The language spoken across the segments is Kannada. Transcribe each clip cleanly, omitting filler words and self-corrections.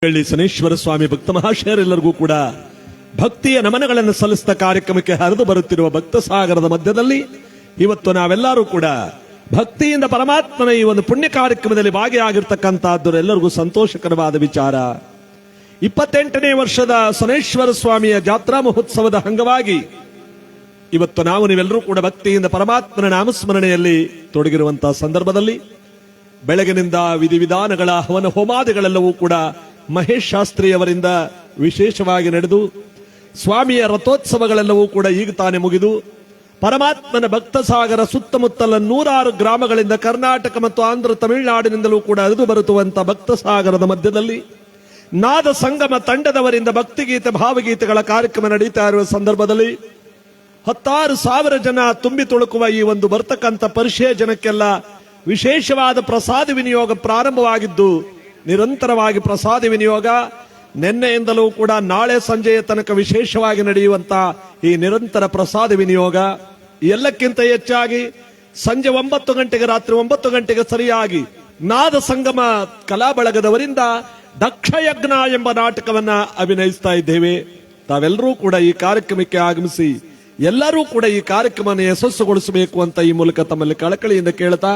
ಶನೇಶ್ವರ ಸ್ವಾಮಿ ಭಕ್ತ ಮಹಾಶಯರೆಲ್ಲರಿಗೂ ಕೂಡ ಭಕ್ತಿಯ ನಮನಗಳನ್ನು ಸಲ್ಲಿಸಿದ ಕಾರ್ಯಕ್ರಮಕ್ಕೆ ಹರಿದು ಬರುತ್ತಿರುವ ಭಕ್ತ ಸಾಗರದ ಮಧ್ಯದಲ್ಲಿ ಇವತ್ತು ನಾವೆಲ್ಲರೂ ಕೂಡ ಭಕ್ತಿಯಿಂದ ಪರಮಾತ್ಮನ ಈ ಒಂದು ಪುಣ್ಯ ಕಾರ್ಯಕ್ರಮದಲ್ಲಿ ಭಾಗಿಯಾಗಿರ್ತಕ್ಕಂಥದ್ದು ಎಲ್ಲರಿಗೂ ಸಂತೋಷಕರವಾದ ವಿಚಾರ. 28ನೇ ವರ್ಷದ ಶನೇಶ್ವರ ಸ್ವಾಮಿಯ ಜಾತ್ರಾ ಮಹೋತ್ಸವದ ಅಂಗವಾಗಿ ಇವತ್ತು ನಾವು ನೀವೆಲ್ಲರೂ ಕೂಡ ಭಕ್ತಿಯಿಂದ ಪರಮಾತ್ಮನ ನಾಮಸ್ಮರಣೆಯಲ್ಲಿ ತೊಡಗಿರುವಂತಹ ಸಂದರ್ಭದಲ್ಲಿ ಬೆಳಗಿನಿಂದ ವಿಧಿವಿಧಾನಗಳ ಹವನ ಹೋಮಾದಿಗಳೆಲ್ಲವೂ ಕೂಡ ಮಹೇಶ್ ಶಾಸ್ತ್ರಿಯವರಿಂದ ವಿಶೇಷವಾಗಿ ನಡೆದು ಸ್ವಾಮಿಯ ರಥೋತ್ಸವಗಳೆಲ್ಲವೂ ಕೂಡ ಈಗ ತಾನೇ ಮುಗಿದು ಪರಮಾತ್ಮನ ಭಕ್ತ ಸಾಗರ ಸುತ್ತಮುತ್ತಲ 106 ಗ್ರಾಮಗಳಿಂದ ಕರ್ನಾಟಕ ಮತ್ತು ಆಂಧ್ರ ತಮಿಳುನಾಡಿನಿಂದಲೂ ಕೂಡ ಹರಿದು ಬರುತ್ತುವಂತಹ ಭಕ್ತ ಸಾಗರದ ಮಧ್ಯದಲ್ಲಿ ನಾದ ಸಂಗಮ ತಂಡದವರಿಂದ ಭಕ್ತಿಗೀತೆ ಭಾವಗೀತೆಗಳ ಕಾರ್ಯಕ್ರಮ ನಡೀತಾ ಇರುವ ಸಂದರ್ಭದಲ್ಲಿ 16,000 ಜನ ತುಂಬಿ ತುಳುಕುವ ಈ ಒಂದು ಬರ್ತಕ್ಕಂಥ ಪರಿಚಯ ಜನಕ್ಕೆಲ್ಲ ವಿಶೇಷವಾದ ಪ್ರಸಾದ ವಿನಿಯೋಗ ಪ್ರಾರಂಭವಾಗಿದ್ದು ನಿರಂತರವಾಗಿ ಪ್ರಸಾದ ವಿನಿಯೋಗ ನಿನ್ನೆಯಿಂದಲೂ ಕೂಡ ನಾಳೆ ಸಂಜೆಯ ತನಕ ವಿಶೇಷವಾಗಿ ನಡೆಯುವಂತ ಈ ನಿರಂತರ ಪ್ರಸಾದ ವಿನಿಯೋಗ ಎಲ್ಲಕ್ಕಿಂತ ಹೆಚ್ಚಾಗಿ ಸಂಜೆ 9 ಗಂಟೆಗೆ ರಾತ್ರಿ 9 ಗಂಟೆಗೆ ಸರಿಯಾಗಿ ನಾದ ಸಂಗಮ ಕಲಾ ಬಳಗದವರಿಂದ ದಕ್ಷಯಜ್ಞ ಎಂಬ ನಾಟಕವನ್ನ ಅಭಿನಯಿಸ್ತಾ ಇದ್ದೇವೆ. ತಾವೆಲ್ಲರೂ ಕೂಡ ಈ ಕಾರ್ಯಕ್ರಮಕ್ಕೆ ಆಗಮಿಸಿ ಎಲ್ಲರೂ ಕೂಡ ಈ ಕಾರ್ಯಕ್ರಮವನ್ನು ಯಶಸ್ಸುಗೊಳಿಸಬೇಕು ಅಂತ ಈ ಮೂಲಕ ತಮ್ಮಲ್ಲಿ ಕಳಕಳಿಯಿಂದ ಕೇಳ್ತಾ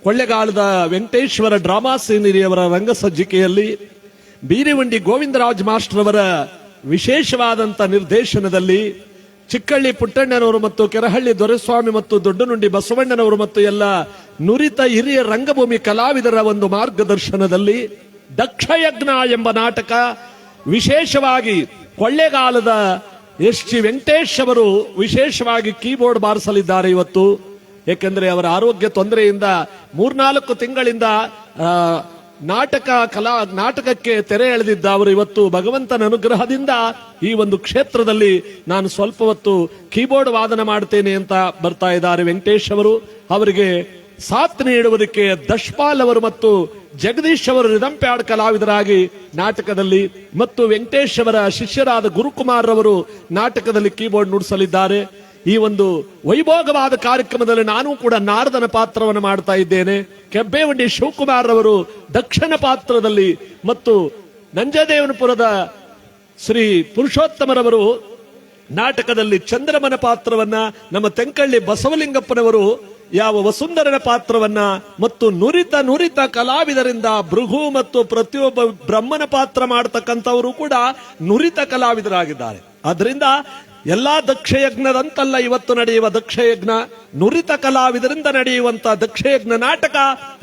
ಕೊಳ್ಳೆಗಾಲದ ವೆಂಕಟೇಶ್ವರ ಡ್ರಾಮಾ ಸೀನಿರಿಯವರ ರಂಗಸಜ್ಜಿಕೆಯಲ್ಲಿ ಬೀರಿವಂಡಿ ಗೋವಿಂದರಾಜ್ ಮಾಸ್ಟರ್ ಅವರ ವಿಶೇಷವಾದಂತ ನಿರ್ದೇಶನದಲ್ಲಿ ಚಿಕ್ಕಳ್ಳಿ ಪುಟ್ಟಣ್ಣನವರು ಮತ್ತು ಕೆರಹಳ್ಳಿ ದೊರೆಸ್ವಾಮಿ ಮತ್ತು ದೊಡ್ಡನುಂಡಿ ಬಸವಣ್ಣನವರು ಮತ್ತು ಎಲ್ಲ ನುರಿತ ಹಿರಿಯ ರಂಗಭೂಮಿ ಕಲಾವಿದರ ಒಂದು ಮಾರ್ಗದರ್ಶನದಲ್ಲಿ ದಕ್ಷಯಜ್ಞ ಎಂಬ ನಾಟಕ ವಿಶೇಷವಾಗಿ ಕೊಳ್ಳೆಗಾಲದ ಎಸ್.ಜಿ. ವೆಂಕಟೇಶ್ ಅವರು ವಿಶೇಷವಾಗಿ ಕೀಬೋರ್ಡ್ ಬಾರಿಸಲಿದ್ದಾರೆ ಇವತ್ತು. ಏಕೆಂದರೆ ಅವರ ಆರೋಗ್ಯ ತೊಂದರೆಯಿಂದ 3-4 ತಿಂಗಳಿಂದ ನಾಟಕಕ್ಕೆ ತೆರೆ ಎಳೆದಿದ್ದ ಅವರು ಇವತ್ತು ಭಗವಂತನ ಅನುಗ್ರಹದಿಂದ ಈ ಒಂದು ಕ್ಷೇತ್ರದಲ್ಲಿ ನಾನು ಸ್ವಲ್ಪ ಹೊತ್ತು ಕೀಬೋರ್ಡ್ ವಾದನ ಮಾಡ್ತೇನೆ ಅಂತ ಬರ್ತಾ ಇದ್ದಾರೆ ವೆಂಕಟೇಶ್ ಅವರು. ಅವರಿಗೆ ಸಾಥ್ ನೀಡುವುದಕ್ಕೆ ದಶ್ಪಾಲ್ ಅವರು ಮತ್ತು ಜಗದೀಶ್ ಅವರು ರಿದಮ್ ಪ್ಯಾಡ್ ಕಲಾವಿದರಾಗಿ ನಾಟಕದಲ್ಲಿ ಮತ್ತು ವೆಂಕಟೇಶ್ ಅವರ ಶಿಷ್ಯರಾದ ಗುರುಕುಮಾರ್ ಅವರು ನಾಟಕದಲ್ಲಿ ಕೀಬೋರ್ಡ್ ನುಡಿಸಲಿದ್ದಾರೆ. ಈ ಒಂದು ವೈಭೋಗವಾದ ಕಾರ್ಯಕ್ರಮದಲ್ಲಿ ನಾನು ಕೂಡ ನಾರದನ ಪಾತ್ರವನ್ನು ಮಾಡ್ತಾ ಇದ್ದೇನೆ. ಕೆಬ್ಬೇವಂಡಿ ಶಿವಕುಮಾರ್ ಅವರು ದಕ್ಷಿಣ ಪಾತ್ರದಲ್ಲಿ ಮತ್ತು ನಂಜದೇವನಪುರದ ಶ್ರೀ ಪುರುಷೋತ್ತಮರವರು ನಾಟಕದಲ್ಲಿ ಚಂದ್ರಮನ ಪಾತ್ರವನ್ನ, ನಮ್ಮ ತೆಂಕಳ್ಳಿ ಬಸವಲಿಂಗಪ್ಪನವರು ಯಾವ ವಸುಂಧರನ ಪಾತ್ರವನ್ನ ಮತ್ತು ನುರಿತ ಕಲಾವಿದರಿಂದ ಭೃಗು ಮತ್ತು ಪ್ರತಿಯೊಬ್ಬ ಬ್ರಹ್ಮನ ಪಾತ್ರ ಮಾಡತಕ್ಕಂಥವರು ಕೂಡ ನುರಿತ ಕಲಾವಿದರಾಗಿದ್ದಾರೆ. ಆದ್ರಿಂದ ಎಲ್ಲಾ ದಕ್ಷಯಜ್ಞದಂತಲ್ಲ ಇವತ್ತು ನಡೆಯುವ ದಕ್ಷಯಜ್ಞ ನುರಿತ ಕಲಾವಿದರಿಂದ ನಡೆಯುವಂತ ದಕ್ಷಯಜ್ಞ ನಾಟಕ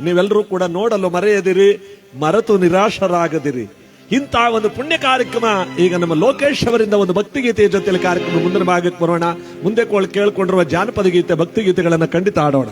ನೀವೆಲ್ಲರೂ ಕೂಡ ನೋಡಲು ಮರೆಯದಿರಿ, ಮರೆತು ನಿರಾಶರಾಗದಿರಿ. ಇಂತಹ ಒಂದು ಪುಣ್ಯ ಕಾರ್ಯಕ್ರಮ ಈಗ ನಮ್ಮ ಲೋಕೇಶ್ ಅವರಿಂದ ಒಂದು ಭಕ್ತಿಗೀತೆಯ ಜೊತೆಯಲ್ಲಿ ಕಾರ್ಯಕ್ರಮ ಮುಂದಿನ ಭಾಗಕ್ಕೆ ಬರೋಣ. ಮುಂದೆ ಕೇಳ್ಕೊಂಡಿರುವ ಜಾನಪದ ಗೀತೆ ಭಕ್ತಿಗೀತೆಗಳನ್ನು ಖಂಡಿತ ಆಡೋಣ.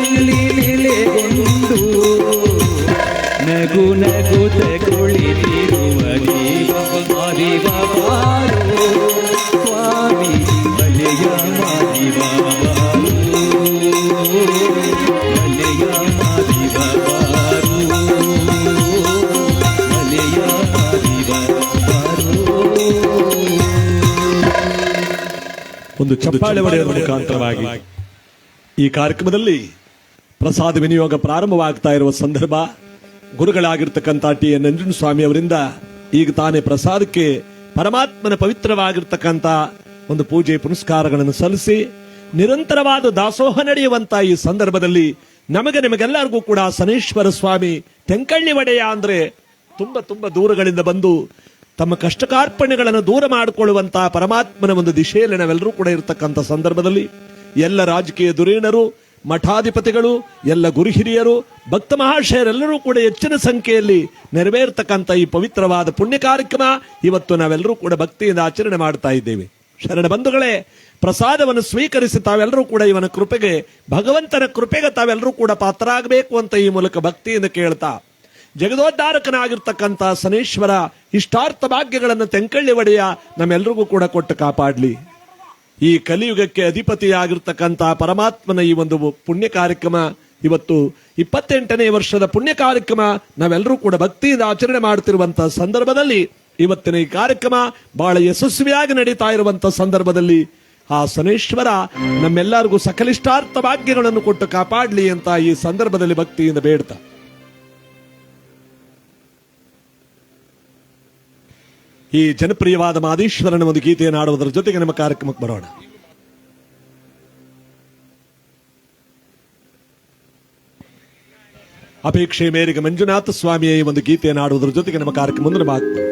ನೆಲೆಗೊಂಡು ನಗು ನಗುತ ಕುಳಿತಿರುವ ದೇವ ಬಾರೋ ಸ್ವಾಮಿ ಬಲೆಯ ಮಾದಿವ ಬಾರೋ ಬಲೆಯ ಮಾದಿವ ಬಾರೋ ಬಲೆಯ ಮಾದಿವ ಬಾರೋ. ಒಂದು ಚಪ್ಪಾಳೆ ಹೊಡೆಯುವ ಮುಖಾಂತರವಾಗಿ ಈ ಕಾರ್ಯಕ್ರಮದಲ್ಲಿ ಪ್ರಸಾದ ವಿನಿಯೋಗ ಪ್ರಾರಂಭವಾಗ್ತಾ ಇರುವ ಸಂದರ್ಭ, ಗುರುಗಳಾಗಿರ್ತಕ್ಕಂಥ ಟಿ ಎನ್ ನಂಜುಂಡ ಸ್ವಾಮಿ ಅವರಿಂದ ಈಗ ತಾನೇ ಪ್ರಸಾದಕ್ಕೆ ಪರಮಾತ್ಮನ ಪವಿತ್ರವಾಗಿರ್ತಕ್ಕಂಥ ಒಂದು ಪೂಜೆ ಪುನಸ್ಕಾರಗಳನ್ನು ಸಲ್ಲಿಸಿ ನಿರಂತರವಾದ ದಾಸೋಹ ನಡೆಯುವಂತ ಈ ಸಂದರ್ಭದಲ್ಲಿ ನಿಮಗೆಲ್ಲರಿಗೂ ಕೂಡ ಶನೇಶ್ವರ ಸ್ವಾಮಿ ತೆಂಕಳ್ಳಿ ಒಡೆಯ ಅಂದ್ರೆ ತುಂಬಾ ದೂರಗಳಿಂದ ಬಂದು ತಮ್ಮ ಕಷ್ಟಕಾರ್ಪಣ್ಯಗಳನ್ನು ದೂರ ಮಾಡಿಕೊಳ್ಳುವಂತಹ ಪರಮಾತ್ಮನ ಒಂದು ದಿಶೆಯಲ್ಲಿ ನಾವೆಲ್ಲರೂ ಕೂಡ ಇರತಕ್ಕಂಥ ಸಂದರ್ಭದಲ್ಲಿ ಎಲ್ಲ ರಾಜಕೀಯ ಧುರೀಣರು, ಮಠಾಧಿಪತಿಗಳು, ಎಲ್ಲ ಗುರು ಹಿರಿಯರು, ಭಕ್ತ ಮಹಾಶಯರೆಲ್ಲರೂ ಕೂಡ ಹೆಚ್ಚಿನ ಸಂಖ್ಯೆಯಲ್ಲಿ ನೆರವೇರ್ತಕ್ಕಂಥ ಈ ಪವಿತ್ರವಾದ ಪುಣ್ಯ ಕಾರ್ಯಕ್ರಮ ಇವತ್ತು ನಾವೆಲ್ಲರೂ ಕೂಡ ಭಕ್ತಿಯಿಂದ ಆಚರಣೆ ಮಾಡ್ತಾ ಇದ್ದೇವೆ. ಶರಣ ಬಂಧುಗಳೇ, ಪ್ರಸಾದವನ್ನು ಸ್ವೀಕರಿಸಿ ತಾವೆಲ್ಲರೂ ಕೂಡ ಇವನ ಕೃಪೆಗೆ, ಭಗವಂತನ ಕೃಪೆಗೆ ತಾವೆಲ್ಲರೂ ಕೂಡ ಪಾತ್ರರಾಗಬೇಕು ಅಂತ ಈ ಮೂಲಕ ಭಕ್ತಿಯಿಂದ ಕೇಳ್ತಾ, ಜಗದೋದ್ಧಾರಕನಾಗಿರ್ತಕ್ಕಂಥ ಶನೇಶ್ವರ ಇಷ್ಟಾರ್ಥ ಭಾಗ್ಯಗಳನ್ನು ತೆಂಕಳ್ಳಿ ಒಡೆಯ ನಮ್ಮೆಲ್ಲರಿಗೂ ಕೂಡ ಕೊಟ್ಟು ಕಾಪಾಡ್ಲಿ. ಈ ಕಲಿಯುಗಕ್ಕೆ ಅಧಿಪತಿಯಾಗಿರ್ತಕ್ಕಂಥ ಪರಮಾತ್ಮನ ಈ ಒಂದು ಪುಣ್ಯ ಕಾರ್ಯಕ್ರಮ ಇವತ್ತು 28ನೇ ವರ್ಷದ ಪುಣ್ಯ ಕಾರ್ಯಕ್ರಮ ನಾವೆಲ್ಲರೂ ಕೂಡ ಭಕ್ತಿಯಿಂದ ಆಚರಣೆ ಮಾಡುತ್ತಿರುವಂತಹ ಸಂದರ್ಭದಲ್ಲಿ ಇವತ್ತಿನ ಈ ಕಾರ್ಯಕ್ರಮ ಬಹಳ ಯಶಸ್ವಿಯಾಗಿ ನಡೀತಾ ಇರುವಂತಹ ಸಂದರ್ಭದಲ್ಲಿ ಆ ಶನೇಶ್ವರ ನಮ್ಮೆಲ್ಲರಿಗೂ ಸಕಲಿಷ್ಟಾರ್ಥ ಭಾಗ್ಯಗಳನ್ನು ಕೊಟ್ಟು ಕಾಪಾಡ್ಲಿ ಅಂತ ಈ ಸಂದರ್ಭದಲ್ಲಿ ಭಕ್ತಿಯಿಂದ ಬೇಡ್ತಾ ಈ ಜನಪ್ರಿಯವಾದ ಮಾದೇಶ್ವರನ ಒಂದು ಗೀತೆಯನ್ನು ಆಡುವುದರ ಜೊತೆಗೆ ನಮ್ಮ ಕಾರ್ಯಕ್ರಮಕ್ಕೆ ಬರೋಣ. ಅಪೇಕ್ಷೆ ಮೇರೆಗೆ ಮಂಜುನಾಥ ಸ್ವಾಮಿಯ ಈ ಒಂದು ಗೀತೆಯನ್ನು ಆಡುವುದರ ಜೊತೆಗೆ ನಮ್ಮ ಕಾರ್ಯಕ್ರಮ ಮುಂದೆ ಬಾಗ್ತದೆ.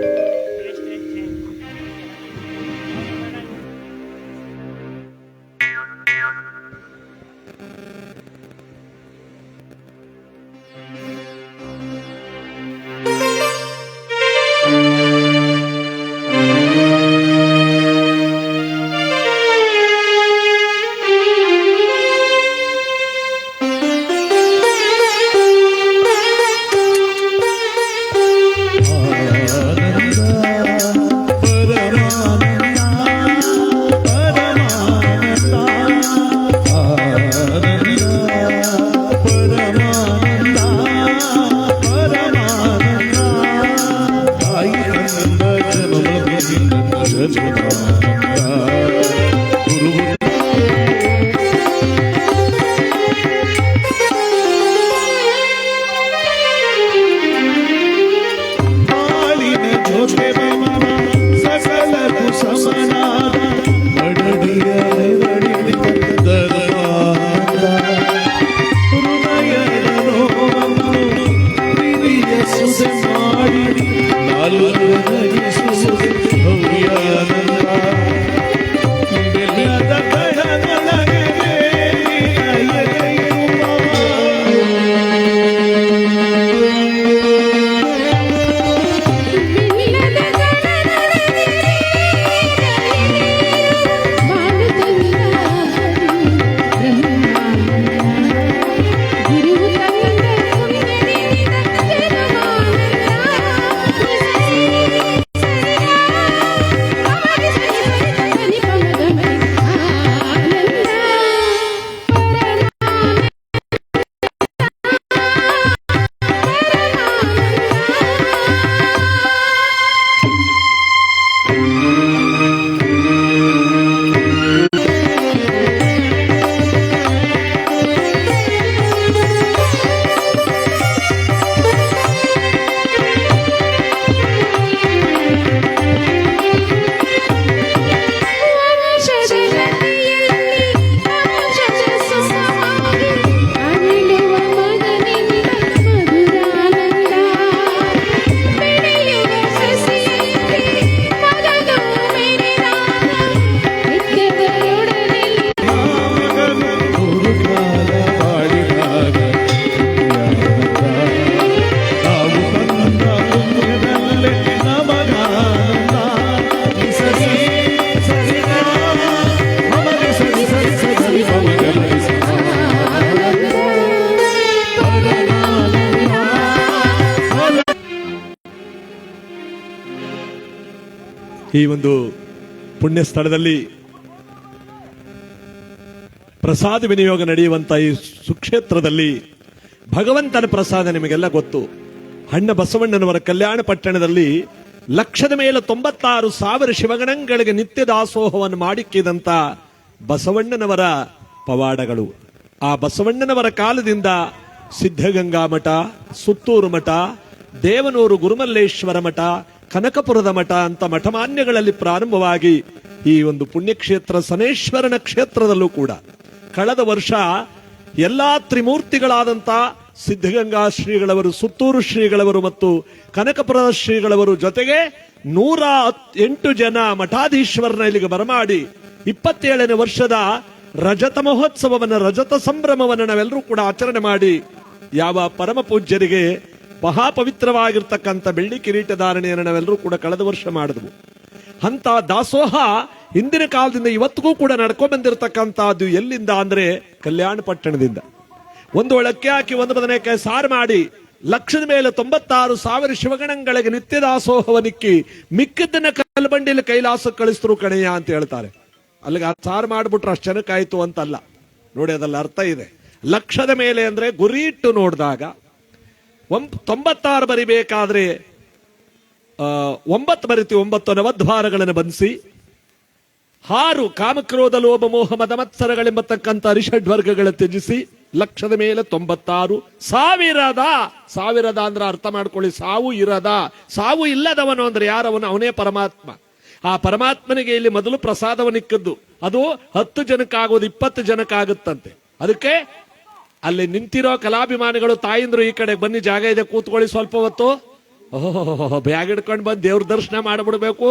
ಈ ಒಂದು ಪುಣ್ಯ ಸ್ಥಳದಲ್ಲಿ ಪ್ರಸಾದ ವಿನಿಯೋಗ ನಡೆಯುವಂತ ಈ ಸುಕ್ಷೇತ್ರದಲ್ಲಿ ಭಗವಂತನ ಪ್ರಸಾದ ನಿಮಗೆಲ್ಲ ಗೊತ್ತು. ಹಣ್ಣ ಬಸವಣ್ಣನವರ ಕಲ್ಯಾಣ ಪಟ್ಟಣದಲ್ಲಿ 196,000 ಶಿವಗಣಗಳಿಗೆ ನಿತ್ಯ ದಾಸೋಹವನ್ನು ಮಾಡಿಕ್ಕಿದಂತ ಬಸವಣ್ಣನವರ ಪವಾಡಗಳು. ಆ ಬಸವಣ್ಣನವರ ಕಾಲದಿಂದ ಸಿದ್ಧಗಂಗಾ ಮಠ, ಸುತ್ತೂರು ಮಠ, ದೇವನೂರು ಗುರುಮಲ್ಲೇಶ್ವರ ಮಠ, ಕನಕಪುರದ ಮಠ ಅಂತ ಮಠಮಾನ್ಯಗಳಲ್ಲಿ ಪ್ರಾರಂಭವಾಗಿ ಈ ಒಂದು ಪುಣ್ಯಕ್ಷೇತ್ರ ಸನೇಶ್ವರನ ಕ್ಷೇತ್ರದಲ್ಲೂ ಕೂಡ ಕಳೆದ ವರ್ಷ ಎಲ್ಲಾ ತ್ರಿಮೂರ್ತಿಗಳಾದಂತ ಸಿದ್ಧಗಂಗಾ ಶ್ರೀಗಳವರು, ಸುತ್ತೂರು ಶ್ರೀಗಳವರು ಮತ್ತು ಕನಕಪುರದ ಶ್ರೀಗಳವರು ಜೊತೆಗೆ 108 ಜನ ಮಠಾಧೀಶ್ವರನ ಇಲ್ಲಿಗೆ ಬರಮಾಡಿ 27ನೇ ವರ್ಷದ ರಜತ ಮಹೋತ್ಸವವನ್ನು, ರಜತ ಸಂಭ್ರಮವನ್ನು ನಾವೆಲ್ಲರೂ ಕೂಡ ಆಚರಣೆ ಮಾಡಿ ಯಾವ ಪರಮ ಪೂಜ್ಯರಿಗೆ ಮಹಾಪವಿತ್ರವಾಗಿರ್ತಕ್ಕಂಥ ಬೆಳ್ಳಿ ಕಿರೀಟಧಾರಣೆಯನ್ನು ನಾವೆಲ್ಲರೂ ಕೂಡ ಕಳೆದ ವರ್ಷ ಮಾಡಿದ್ವು. ಅಂತ ದಾಸೋಹ ಹಿಂದಿನ ಕಾಲದಿಂದ ಇವತ್ತಿಗೂ ಕೂಡ ನಡ್ಕೊಂಡ್ ಬಂದಿರತಕ್ಕಂಥದ್ದು ಎಲ್ಲಿಂದ ಅಂದ್ರೆ ಕಲ್ಯಾಣ ಪಟ್ಟಣದಿಂದ. ಒಂದು ಒಳಕ್ಕೆ ಹಾಕಿ ಒಂದು ಬದನೆಕಾಯಿ ಸಾರು ಮಾಡಿ 196,000 ಶಿವಗಣಗಳಿಗೆ ನಿತ್ಯ ದಾಸೋಹವನಿಕ್ಕಿ ಮಿಕ್ಕಿದ್ದನ್ನ ಕಲ್ಬಂಡಿಲಿ ಕೈಲಾಸ ಕಳಿಸ್ತರು ಕಣಯ್ಯ ಅಂತ ಹೇಳ್ತಾರೆ. ಅಲ್ಲಿಗೆ ಆ ಸಾರು ಮಾಡ್ಬಿಟ್ರೆ ಅಷ್ಟು ಜನಕ್ಕಾಯ್ತು ಅಂತಲ್ಲ ನೋಡಿ, ಅದಲ್ಲ ಅರ್ಥ ಇದೆ. ಲಕ್ಷದ ಮೇಲೆ ಅಂದ್ರೆ ಗುರಿ ಇಟ್ಟು ನೋಡಿದಾಗ 96 ಬರಿಬೇಕಾದ್ರೆ 9 ಬರಿತೀವಿ. 9 ನವದ್ವಾರಗಳನ್ನು ಬಂಧಿಸಿ 6 ಕಾಮಕ್ರೋಧ ಲೋಭ ಮೋಹ ಮದ ಮತ್ಸರಗಳೆಂಬತಕ್ಕಂಥ ಅರಿಷಡ್ವರ್ಗಗಳ ತ್ಯಜಿಸಿ ಲಕ್ಷದ ಮೇಲೆ 96 ಸಾವಿರದ ಅಂದ್ರೆ ಅರ್ಥ ಮಾಡ್ಕೊಳ್ಳಿ. ಸಾವು ಇಲ್ಲದವನು ಅಂದ್ರೆ ಯಾರವನು? ಅವನೇ ಪರಮಾತ್ಮ. ಆ ಪರಮಾತ್ಮನಿಗೆ ಇಲ್ಲಿ ಮೊದಲು ಪ್ರಸಾದವನ್ನಿಕ್ಕದ್ದು. ಅದು 10 ಜನಕ್ಕಾಗೋದು 20 ಜನಕ್ಕಾಗುತ್ತಂತೆ. ಅದಕ್ಕೆ ಅಲ್ಲಿ ನಿಂತಿರೋ ಕಲಾಭಿಮಾನಿಗಳು ತಾಯಿಂದ್ರು ಈ ಕಡೆ ಬನ್ನಿ, ಜಾಗ ಇದೆ ಕೂತ್ಕೊಳ್ಳಿ ಸ್ವಲ್ಪ ಹೊತ್ತು. ಬ್ಯಾಗ್ ಹಿಡ್ಕೊಂಡು ಬಂದು ದೇವ್ರ ದರ್ಶನ ಮಾಡ್ಬಿಡ್ಬೇಕು,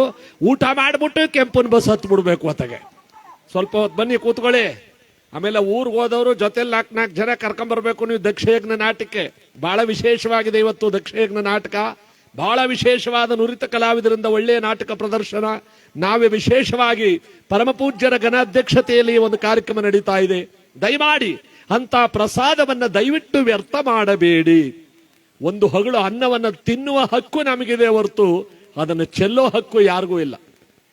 ಊಟ ಮಾಡ್ಬಿಟ್ಟು ಕೆಂಪನ್ ಬಸ್ ಹತ್ತು ಬಿಡ್ಬೇಕು ಹೊತ್ತಗೆ. ಸ್ವಲ್ಪ ಹೊತ್ತು ಬನ್ನಿ ಕೂತ್ಕೊಳ್ಳಿ. ಆಮೇಲೆ ಊರ್ಗ್ ಹೋದವರು ಜೊತೆಲಿ 4 ಜನ ಕರ್ಕೊಂಡ್ಬರ್ಬೇಕು ನೀವು ದಕ್ಷಯಜ್ಞ ನಾಟಕಕ್ಕೆ. ಬಹಳ ವಿಶೇಷವಾಗಿದೆ ಇವತ್ತು ದಕ್ಷಯಜ್ಞ ನಾಟಕ. ಬಹಳ ವಿಶೇಷವಾದ ನುರಿತ ಕಲಾವಿದರಿಂದ ಒಳ್ಳೆಯ ನಾಟಕ ಪ್ರದರ್ಶನ. ನಾವೇ ವಿಶೇಷವಾಗಿ ಪರಮಪೂಜ್ಯರ ಘನಾಧ್ಯಕ್ಷತೆಯಲ್ಲಿ ಒಂದು ಕಾರ್ಯಕ್ರಮ ನಡೀತಾ ಇದೆ. ದಯಮಾಡಿ ಅಂತ ಪ್ರಸಾದವನ್ನ ದಯವಿಟ್ಟು ವ್ಯರ್ಥ ಮಾಡಬೇಡಿ. ಒಂದು ಹಗಳು ಅನ್ನವನ್ನ ತಿನ್ನುವ ಹಕ್ಕು ನಮಗಿದೆ ಹೊರತು ಅದನ್ನು ಚೆಲ್ಲೋ ಹಕ್ಕು ಯಾರಿಗೂ ಇಲ್ಲ.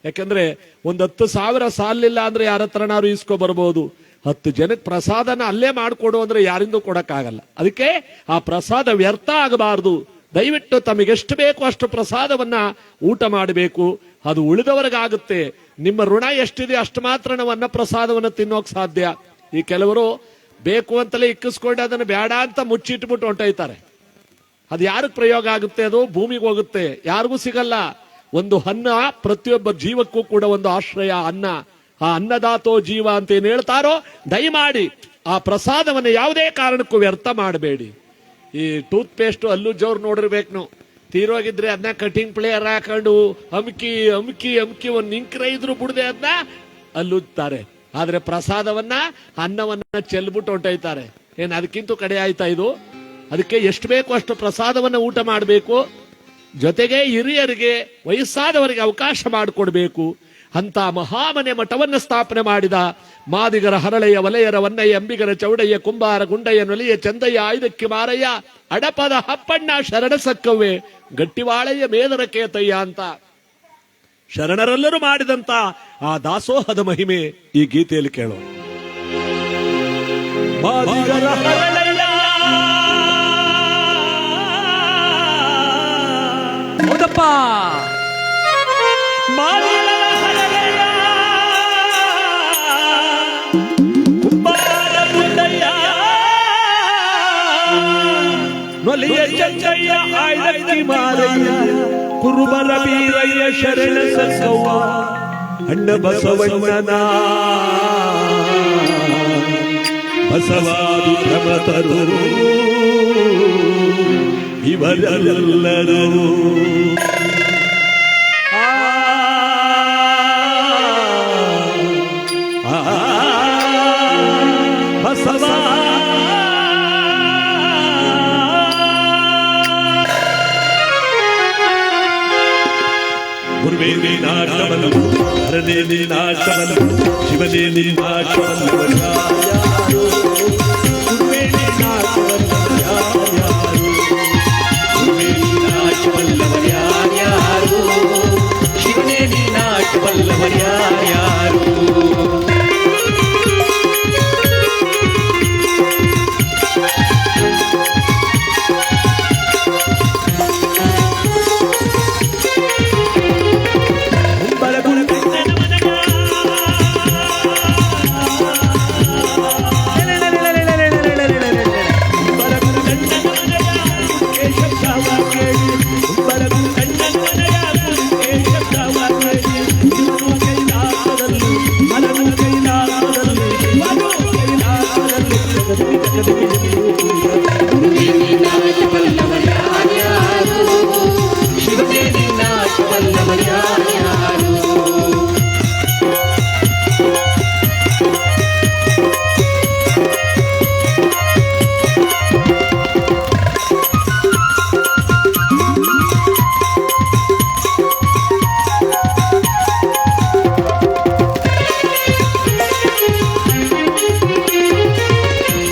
ಯಾಕಂದ್ರೆ 10,000 ಸಾಲಿಲ್ಲ ಅಂದ್ರೆ ಯಾರ ಹತ್ರನಾರು ಇಸ್ಕೊ ಬರ್ಬೋದು. 10 ಜನಕ್ಕೆ ಪ್ರಸಾದನ ಅಲ್ಲೇ ಮಾಡಿಕೊಡು ಅಂದ್ರೆ ಯಾರಿಂದೂ ಕೊಡಕ್ಕಾಗಲ್ಲ. ಅದಕ್ಕೆ ಆ ಪ್ರಸಾದ ವ್ಯರ್ಥ ಆಗಬಾರದು. ದಯವಿಟ್ಟು ತಮಗೆಷ್ಟು ಬೇಕು ಅಷ್ಟು ಪ್ರಸಾದವನ್ನ ಊಟ ಮಾಡಬೇಕು. ಅದು ಉಳಿದವರಿಗಾಗುತ್ತೆ. ನಿಮ್ಮ ಋಣ ಎಷ್ಟಿದೆ ಅಷ್ಟು ಮಾತ್ರ ನಾವು ಅನ್ನ ಪ್ರಸಾದವನ್ನ ತಿನ್ನೋಕ್ ಸಾಧ್ಯ. ಈ ಕೆಲವರು ಬೇಕು ಅಂತಲೇ ಇಕ್ಕಿಸ್ಕೊಂಡು ಅದನ್ನು ಬೇಡ ಅಂತ ಮುಚ್ಚಿಟ್ಬಿಟ್ಟು ಹೊಂಟೋಯ್ತಾರೆ. ಅದು ಯಾರಿಗೆ ಪ್ರಯೋಗ ಆಗುತ್ತೆ? ಅದು ಭೂಮಿಗೆ ಹೋಗುತ್ತೆ, ಯಾರಿಗೂ ಸಿಗಲ್ಲ. ಒಂದು ಅನ್ನ ಪ್ರತಿಯೊಬ್ಬ ಜೀವಕ್ಕೂ ಕೂಡ ಒಂದು ಆಶ್ರಯ ಅನ್ನ. ಆ ಅನ್ನದಾತೋ ಜೀವ ಅಂತ ಏನ್ ಹೇಳ್ತಾರೋ ದಯಮಾಡಿ ಆ ಪ್ರಸಾದವನ್ನು ಯಾವುದೇ ಕಾರಣಕ್ಕೂ ವ್ಯರ್ಥ ಮಾಡಬೇಡಿ. ಈ ಟೂತ್ ಪೇಸ್ಟ್ ಅಲ್ಲೂ ಜೋರ್ ನೋಡಿರ್ಬೇಕು ನಾವು. ತೀರೋಗಿದ್ರೆ ಅದನ್ನ ಕಟಿಂಗ್ ಪ್ಲೇಯರ್ ಹಾಕೊಂಡು ಅಮ್ಕಿ ಒಂದು ನಿಂಕ್ರ ಇದ್ರು ಬಿಡದೆ ಅದನ್ನ ಅಲ್ಲುತ್ತಾರೆ. ಆದ್ರೆ ಪ್ರಸಾದವನ್ನ ಅನ್ನವನ್ನ ಚೆಲ್ಬಿಟ್ಟು ಹೊಂಟೈತಾರೆ. ಏನ್ ಅದಕ್ಕಿಂತ ಕಡೆ ಆಯ್ತಾ ಇದು? ಅದಕ್ಕೆ ಎಷ್ಟು ಬೇಕು ಅಷ್ಟು ಪ್ರಸಾದವನ್ನ ಊಟ ಮಾಡಬೇಕು. ಜೊತೆಗೆ ಹಿರಿಯರಿಗೆ ವಯಸ್ಸಾದವರಿಗೆ ಅವಕಾಶ ಮಾಡಿಕೊಡ್ಬೇಕು. ಅಂತ ಮಹಾಮನೆ ಮಠವನ್ನ ಸ್ಥಾಪನೆ ಮಾಡಿದ ಮಾದಿಗರ ಹರಳೆಯ ವಲಯರ ವನ್ನಯ್ಯ ಅಂಬಿಗರ ಚೌಡಯ್ಯ ಕುಂಬಾರ ಗುಂಡಯ್ಯ ನೊಲಿಯ ಚಂದಯ್ಯ ಆಯ್ದಕ್ಕಿ ಮಾರಯ್ಯ ಅಡಪದ ಹಪ್ಪಣ್ಣ ಶರಣ ಸಕ್ಕವ್ವೆ ಗಟ್ಟಿವಾಳಯ್ಯ ಮೇದರ ಕೇತಯ್ಯ ಅಂತ ಶರಣರೆಲ್ಲರೂ ಮಾಡಿದಂತ ಆ ದಾಸೋಹದ ಮಹಿಮೆ ಈ ಗೀತೆಯಲ್ಲಿ ಕೇಳೋಣ. ಮಾದಿಗರ ಹರಳೆಯ ಹೌದಪ್ಪ, ಮಾದಿಗರ ಹರಳೆಯ ಕುಂಬಾರ ಗುಂಡಯ್ಯ ನೊಲಿಯ ಚಂದಯ್ಯ ಆಯ್ದಕ್ಕಿ ಮಾರಯ್ಯ ಕುರುಬರ ಬೀರಯ್ಯ ಶರಣ ಸಕ್ಕವ್ವ ಅಣ್ಣ ಬಸವಣ್ಣನ ಬಸವಾದಿ ಪ್ರಮತರು ಇವರೆಲ್ಲರೂ ಬಸವ ಗುರುವೇ ನೀನಾಟವನು, ಹರನೇ ನೀನಾಟವನು, ಶಿವನೇ ನೀನಾಟವನು, ಗುರುವೇ ನೀನಾಟವಲ್ಲವ ಯಾರ್ಯಾರು, ಶಿವನೇ ನೀನಾಟವಲ್ಲವ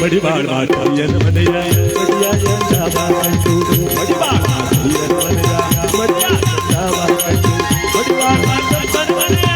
ಮಡಿವಾಳ ಮಾತೆಯ ಮನೆಯ ಮಡಿಯ ಎಂದವ ಕಂಡು ಮಡಿವಾಳ ಮಾತೆಯ ಮನೆಯ ಮಡಿಯ ಎಂದವ ಕಂಡು ಮಡಿವಾಳ ಮಾತೆಯ ಮನೆಯ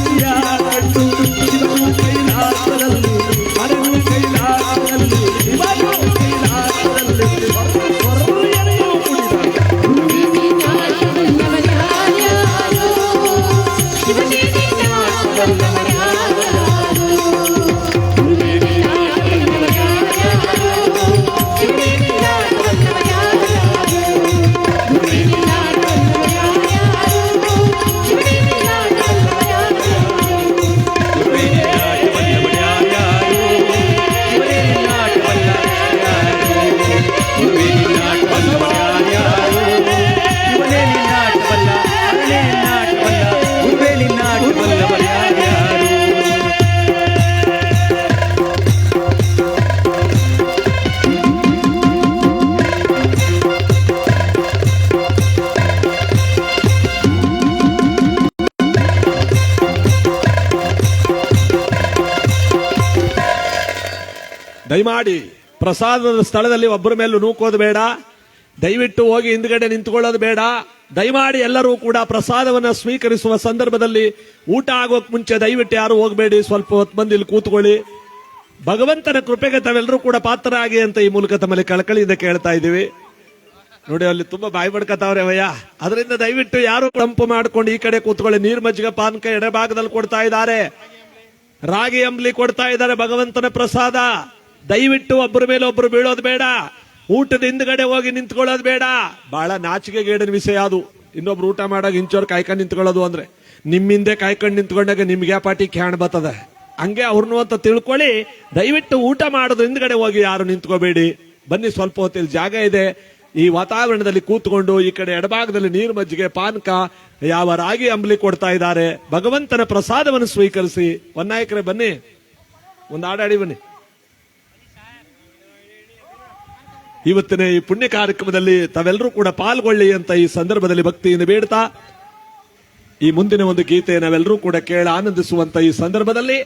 ಸತ್ಯ ಕಂಡು ಶಿವನು ಕೈಲಾಸದಲ್ಲಿ ಹರನು ಕೈಲಾಸದಲ್ಲಿ ಶಿವನು ಕೈಲಾಸದಲ್ಲಿ ಹೊರಯನೆಯೂ ಕುಣಿದ ದಯಮಾಡಿ ಪ್ರಸಾದದ ಸ್ಥಳದಲ್ಲಿ ಒಬ್ಬರ ಮೇಲೂ ನೂಕೋದು ಬೇಡ. ದಯವಿಟ್ಟು ಹೋಗಿ ಹಿಂದ್ಗಡೆ ನಿಂತ್ಕೊಳ್ಳೋದು ಬೇಡ. ದಯಮಾಡಿ ಎಲ್ಲರೂ ಕೂಡ ಪ್ರಸಾದವನ್ನ ಸ್ವೀಕರಿಸುವ ಸಂದರ್ಭದಲ್ಲಿ ಊಟ ಆಗೋಕ್ ಮುಂಚೆ ದಯವಿಟ್ಟು ಯಾರು ಹೋಗಬೇಡಿ. ಸ್ವಲ್ಪ ಹೊತ್ತು ಬಂದು ಇಲ್ಲಿ ಕೂತ್ಕೊಳ್ಳಿ. ಭಗವಂತನ ಕೃಪೆಗೆ ತಾವೆಲ್ಲರೂ ಕೂಡ ಪಾತ್ರರಾಗಿ ಅಂತ ಈ ಮೂಲಕ ತಮ್ಮಲ್ಲಿ ಕಳಕಳಿಯಿಂದ ಕೇಳ್ತಾ ಇದ್ದೀವಿ. ನೋಡಿ ಅಲ್ಲಿ ತುಂಬಾ ಬಾಯಿ ಬಡ್ಕತಾವ್ರೆ ಅವಯ್ಯ. ಅದರಿಂದ ದಯವಿಟ್ಟು ಯಾರು ತಂಪು ಮಾಡ್ಕೊಂಡು ಈ ಕಡೆ ಕೂತ್ಕೊಳ್ಳಿ. ನೀರ್ ಮಜ್ಜಿಗೆ ಪಾನಕ ಎಡಭಾಗದಲ್ಲಿ ಕೊಡ್ತಾ ಇದ್ದಾರೆ, ರಾಗಿ ಅಂಬ್ಲಿ ಕೊಡ್ತಾ ಇದ್ದಾರೆ. ಭಗವಂತನ ಪ್ರಸಾದ. ದಯವಿಟ್ಟು ಒಬ್ಬರ ಮೇಲೆ ಒಬ್ರು ಬೀಳೋದು ಬೇಡ. ಊಟದ ಹಿಂದ್ಗಡೆ ಹೋಗಿ ನಿಂತ್ಕೊಳ್ಳೋದು ಬೇಡ. ಬಹಳ ನಾಚಿಕೆಗೇಡಿನ ವಿಷಯ ಅದು. ಇನ್ನೊಬ್ರು ಊಟ ಮಾಡಾಗ ಇಂಚೋರ್ ಕಾಯ್ಕೊಂಡು ನಿಂತ್ಕೊಳ್ಳೋದು ಅಂದ್ರೆ ನಿಮ್ಮಿಂದೆ ಕಾಯ್ಕೊಂಡು ನಿಂತ್ಕೊಂಡಾಗ ನಿಮ್ಗೆ ಪಾಟಿ ಕ್ಯಾಣ್ ಬರ್ತದೆ. ಹಂಗೆ ಅವ್ರನ್ನು ಅಂತ ತಿಳ್ಕೊಳ್ಳಿ. ದಯವಿಟ್ಟು ಊಟ ಮಾಡೋದು ಹಿಂದ್ಗಡೆ ಹೋಗಿ ಯಾರು ನಿಂತ್ಕೋಬೇಡಿ. ಬನ್ನಿ, ಸ್ವಲ್ಪ ಹೊತ್ತಿಲ್ ಜಾಗ ಇದೆ. ಈ ವಾತಾವರಣದಲ್ಲಿ ಕೂತ್ಕೊಂಡು ಈ ಕಡೆ ಎಡಭಾಗದಲ್ಲಿ ನೀರು ಮಜ್ಜಿಗೆ ಪಾನಕ ಯಾವ ರಾಗಿ ಅಂಬ್ಲಿ ಕೊಡ್ತಾ ಇದ್ದಾರೆ. ಭಗವಂತನ ಪ್ರಸಾದವನ್ನು ಸ್ವೀಕರಿಸಿ. ಹೊನ್ನಾಯಕರೇ ಬನ್ನಿ, ಒಂದು ಆಡಾಡಿ ಬನ್ನಿ. ಇವತ್ತಿನ ಈ ಪುಣ್ಯ ಕಾರ್ಯಕ್ರಮದಲ್ಲಿ ತಾವೆಲ್ಲರೂ ಕೂಡ ಪಾಲ್ಗೊಳ್ಳಿ ಅಂತ ಈ ಸಂದರ್ಭದಲ್ಲಿ ಭಕ್ತಿಯಿಂದ ಬೇಡ್ತಾ ಈ ಮುಂದಿನ ಒಂದು ಗೀತೆ ನಾವೆಲ್ಲರೂ ಕೂಡ ಕೇಳ ಆನಂದಿಸುವಂತ ಈ ಸಂದರ್ಭದಲ್ಲಿ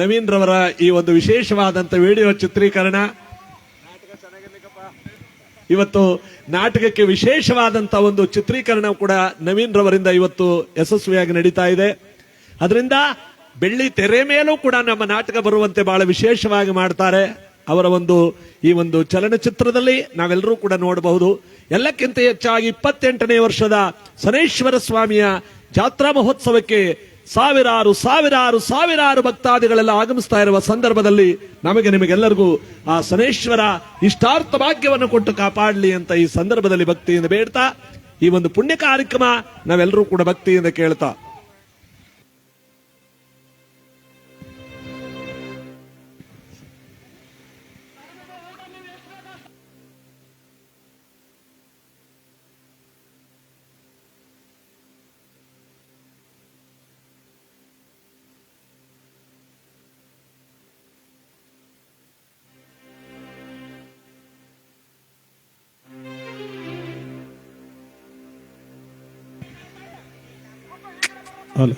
ನವೀನ್ ರವರ ಈ ಒಂದು ವಿಶೇಷವಾದಂತ ವಿಡಿಯೋ ಚಿತ್ರೀಕರಣ, ಇವತ್ತು ನಾಟಕಕ್ಕೆ ವಿಶೇಷವಾದಂತ ಒಂದು ಚಿತ್ರೀಕರಣ ಕೂಡ ನವೀನ್ ರವರಿಂದ ಇವತ್ತು ಯಶಸ್ವಿಯಾಗಿ ನಡೀತಾ ಇದೆ. ಅದರಿಂದ ಬೆಳ್ಳಿ ತೆರೆ ಮೇಲೂ ಕೂಡ ನಮ್ಮ ನಾಟಕ ಬರುವಂತೆ ಬಹಳ ವಿಶೇಷವಾಗಿ ಮಾಡ್ತಾರೆ. ಅವರ ಈ ಒಂದು ಚಲನಚಿತ್ರದಲ್ಲಿ ನಾವೆಲ್ಲರೂ ಕೂಡ ನೋಡಬಹುದು. ಎಲ್ಲಕ್ಕಿಂತ ಹೆಚ್ಚಾಗಿ 28ನೇ ವರ್ಷದ ಶನೈಶ್ವರ ಸ್ವಾಮಿಯ ಜಾತ್ರಾ ಮಹೋತ್ಸವಕ್ಕೆ ಸಾವಿರಾರು ಸಾವಿರಾರು ಸಾವಿರಾರು ಭಕ್ತಾದಿಗಳೆಲ್ಲ ಆಗಮಿಸ್ತಾ ಇರುವ ಸಂದರ್ಭದಲ್ಲಿ ನಮಗೆ ನಿಮಗೆಲ್ಲರಿಗೂ ಆ ಶನೈಶ್ವರ ಇಷ್ಟಾರ್ಥ ಭಾಗ್ಯವನ್ನು ಕೊಟ್ಟು ಕಾಪಾಡಲಿ ಅಂತ ಈ ಸಂದರ್ಭದಲ್ಲಿ ಭಕ್ತಿಯಿಂದ ಬೇಡ್ತಾ ಈ ಒಂದು ಪುಣ್ಯ ಕಾರ್ಯಕ್ರಮ ನಾವೆಲ್ಲರೂ ಕೂಡ ಭಕ್ತಿಯಿಂದ ಕೇಳ್ತಾ ಹಲೋ.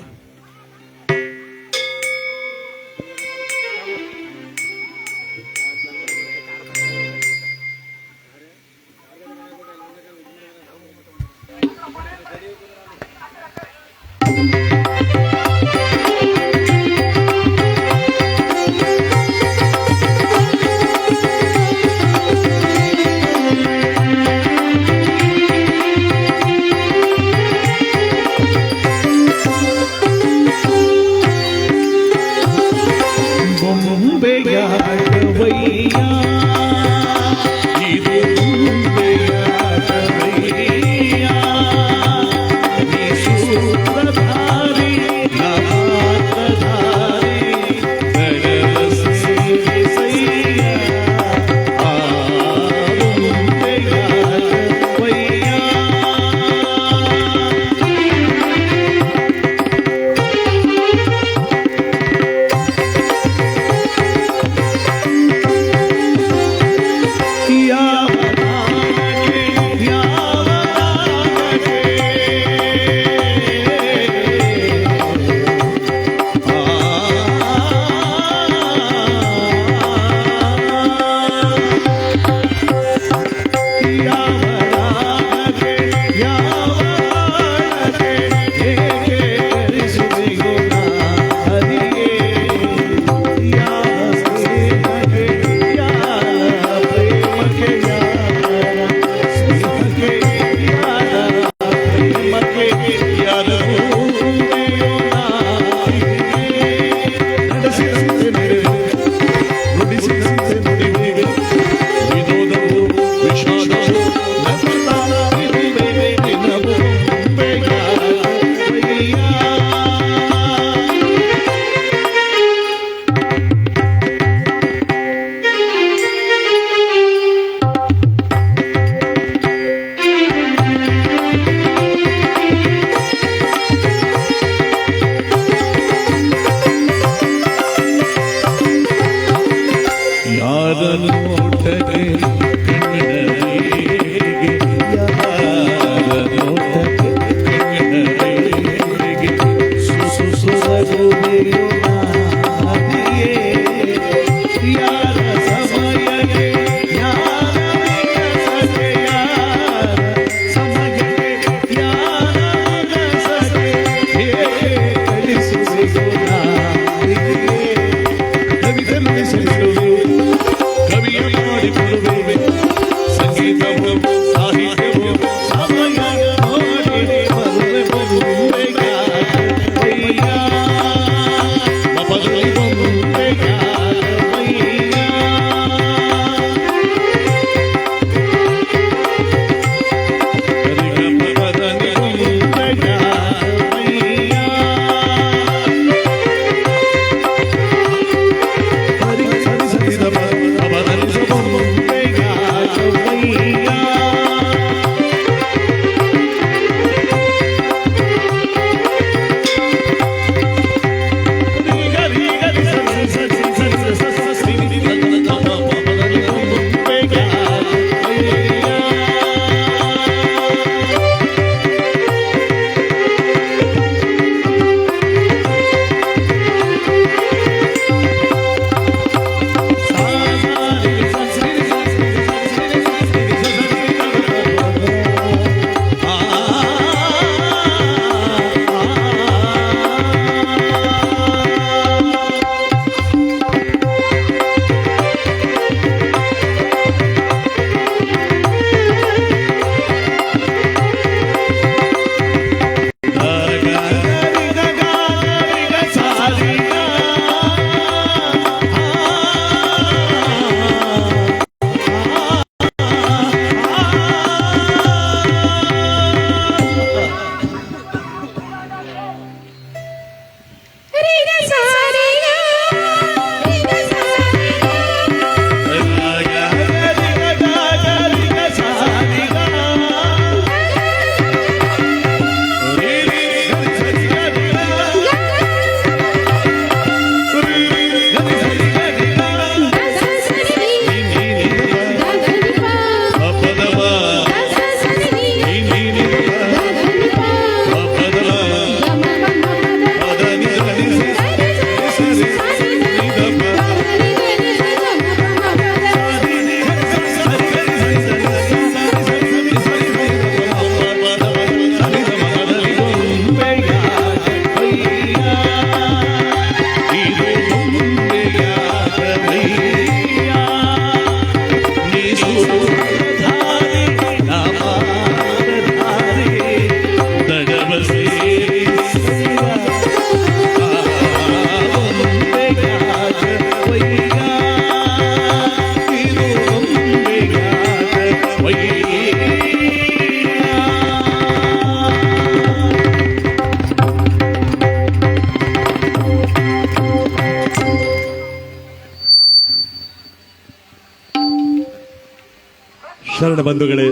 ಶರಣ ಬಂಧುಗಳೇ,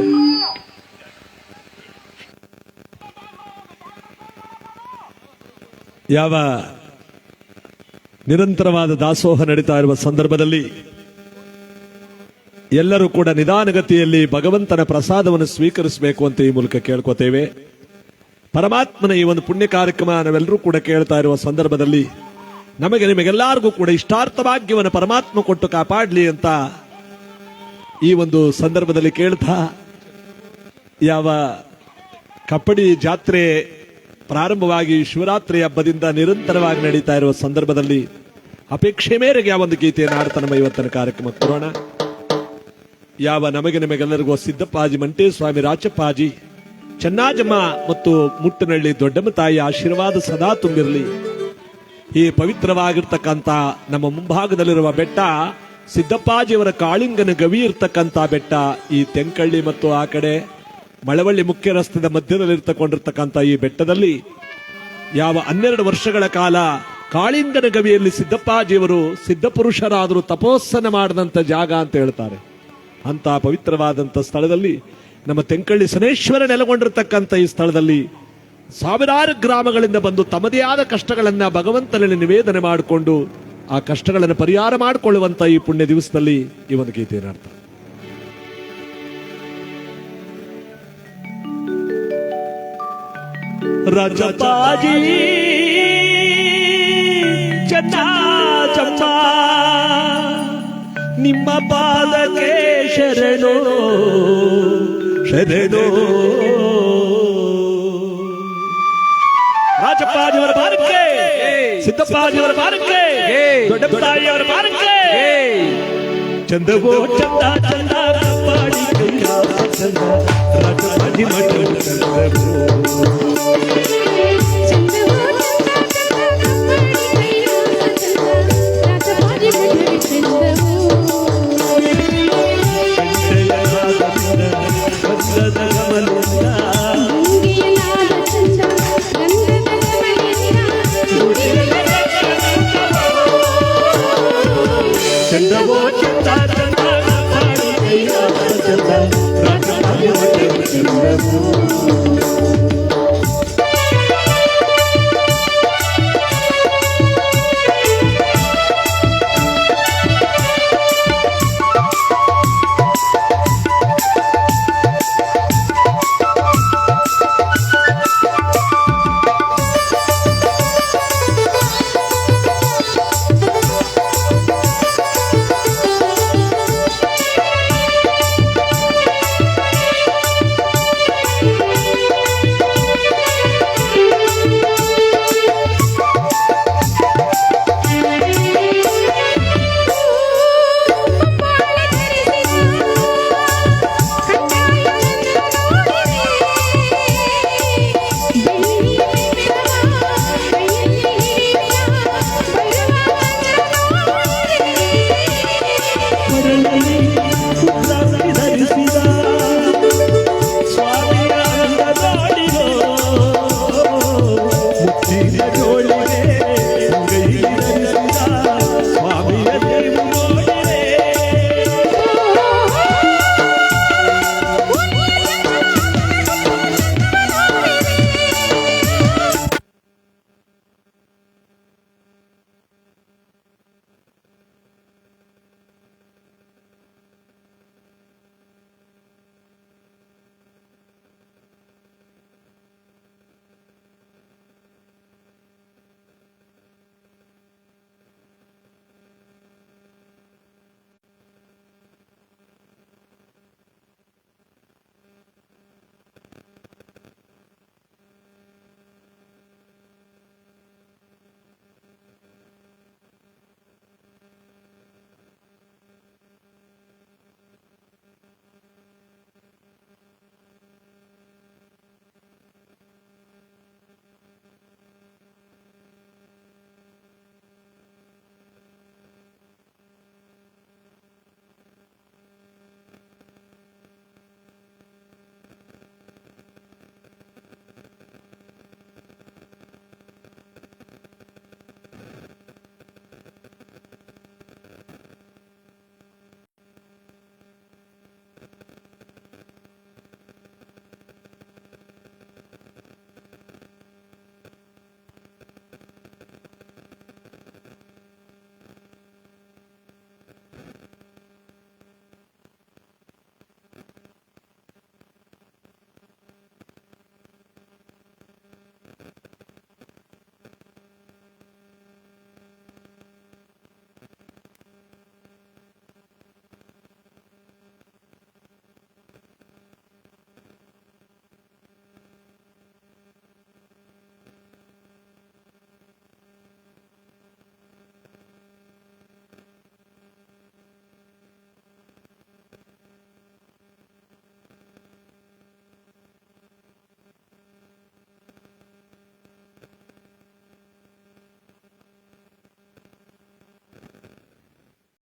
ಯಾವ ನಿರಂತರವಾದ ದಾಸೋಹ ನಡೀತಾ ಇರುವ ಸಂದರ್ಭದಲ್ಲಿ ಎಲ್ಲರೂ ಕೂಡ ನಿಧಾನಗತಿಯಲ್ಲಿ ಭಗವಂತನ ಪ್ರಸಾದವನ್ನು ಸ್ವೀಕರಿಸಬೇಕು ಅಂತ ಈ ಮೂಲಕ ಕೇಳ್ಕೋತೇವೆ. ಪರಮಾತ್ಮನ ಈ ಒಂದು ಪುಣ್ಯ ಕಾರ್ಯಕ್ರಮ ನಾವೆಲ್ಲರೂ ಕೂಡ ಕೇಳ್ತಾ ಇರುವ ಸಂದರ್ಭದಲ್ಲಿ ನಮಗೆ ನಿಮಗೆಲ್ಲರಿಗೂ ಕೂಡ ಇಷ್ಟಾರ್ಥ ಭಾಗ್ಯವನ್ನು ಪರಮಾತ್ಮ ಕೊಟ್ಟು ಕಾಪಾಡಲಿ ಅಂತ ಈ ಒಂದು ಸಂದರ್ಭದಲ್ಲಿ ಕೇಳ್ತಾ, ಯಾವ ಕಪ್ಪಡಿ ಜಾತ್ರೆ ಪ್ರಾರಂಭವಾಗಿ ಶಿವರಾತ್ರಿ ಹಬ್ಬದಿಂದ ನಿರಂತರವಾಗಿ ನಡೀತಾ ಇರುವ ಸಂದರ್ಭದಲ್ಲಿ ಅಪೇಕ್ಷೆ ಮೇರೆಗೆ ಯಾವ ಒಂದು ಗೀತೆಯನ್ನು ಆಡ್ತಾ ನಮ್ಮ ಇವತ್ತಿನ ಕಾರ್ಯಕ್ರಮ ಕೊರೋಣ. ಯಾವ ನಮಗೆ ನಿಮಗೆಲ್ಲರಿಗೂ ಸಿದ್ದಪ್ಪಾಜಿ, ಮಂಟೇಸ್ವಾಮಿ, ರಾಚಪ್ಪಾಜಿ, ಚೆನ್ನಾಜಮ್ಮ ಮತ್ತು ಮುಟ್ಟನಹಳ್ಳಿ ದೊಡ್ಡಮ್ಮ ತಾಯಿ ಆಶೀರ್ವಾದ ಸದಾ ತುಂಬಿರಲಿ. ಈ ಪವಿತ್ರವಾಗಿರ್ತಕ್ಕಂಥ ನಮ್ಮ ಮುಂಭಾಗದಲ್ಲಿರುವ ಬೆಟ್ಟ ಸಿದ್ದಪ್ಪಾಜಿಯವರ ಕಾಳಿಂಗನ ಗವಿ ಇರ್ತಕ್ಕಂಥ ಬೆಟ್ಟ. ಈ ತೆಂಕಳ್ಳಿ ಮತ್ತು ಆ ಕಡೆ ಮಳವಳ್ಳಿ ಮುಖ್ಯ ರಸ್ತೆದ ಮಧ್ಯದಲ್ಲಿರ್ತಕೊಂಡಿರ್ತಕ್ಕಂಥ ಈ ಬೆಟ್ಟದಲ್ಲಿ ಯಾವ 12 ವರ್ಷಗಳ ಕಾಲ ಕಾಳಿಂಗನ ಗವಿಯಲ್ಲಿ ಸಿದ್ದಪ್ಪಾಜಿಯವರು ಸಿದ್ಧಪುರುಷರಾದರೂ ತಪೋತ್ಸನ ಮಾಡಿದಂಥ ಜಾಗ ಅಂತ ಹೇಳ್ತಾರೆ. ಅಂತ ಪವಿತ್ರವಾದಂಥ ಸ್ಥಳದಲ್ಲಿ ನಮ್ಮ ತೆಂಕಳ್ಳಿ ಶನೇಶ್ವರ ನೆಲೆಗೊಂಡಿರ್ತಕ್ಕಂಥ ಈ ಸ್ಥಳದಲ್ಲಿ ಸಾವಿರಾರು ಗ್ರಾಮಗಳಿಂದ ಬಂದು ತಮ್ಮದೇ ಆದ ಕಷ್ಟಗಳನ್ನ ಭಗವಂತನಲ್ಲಿ ನಿವೇದನೆ ಮಾಡಿಕೊಂಡು ಆ ಕಷ್ಟಗಳನ್ನು ಪರಿಹಾರ ಮಾಡಿಕೊಳ್ಳುವಂತ ಈ ಪುಣ್ಯ ದಿವಸದಲ್ಲಿ ಈ ಒಂದು ಗೀತೆಯನ್ನು ಅರ್ಥ. ರಾಜಪಾಜಿ ಚೆನ್ನ ಚಮ್ಮ ನಿಮ್ಮ ಪಾದಕ್ಕೆ ಶರಣೋ ಶರಣೋ. ರಾಜಪ್ಪಾಜಿಯವರ ಬಾರಕ್ಕೆ, ಸಿದ್ದಪ್ಪಾಜಿಯವರ ಬಾರಕ್ಕೆ, ದೊಡ್ಡಪ್ಪಾಜಿಯವರ ಬಾರಕ್ಕೆ. ಚಂದವೋ ಚಂದ ಚಂದ ಕಪ್ಪಾಡಿ ಕೈಯ ಚಂದ ರಾಜಪ್ಪಾಜಿ ಮಠ ಚಂದವೋ. ಚಂದವೋ ಚಂದ ಚಂದ ಕಪ್ಪಾಡಿ ಕೈಯ ಚಂದ ರಾಜಪ್ಪಾಜಿ ಮಠ ಚಂದವೋ.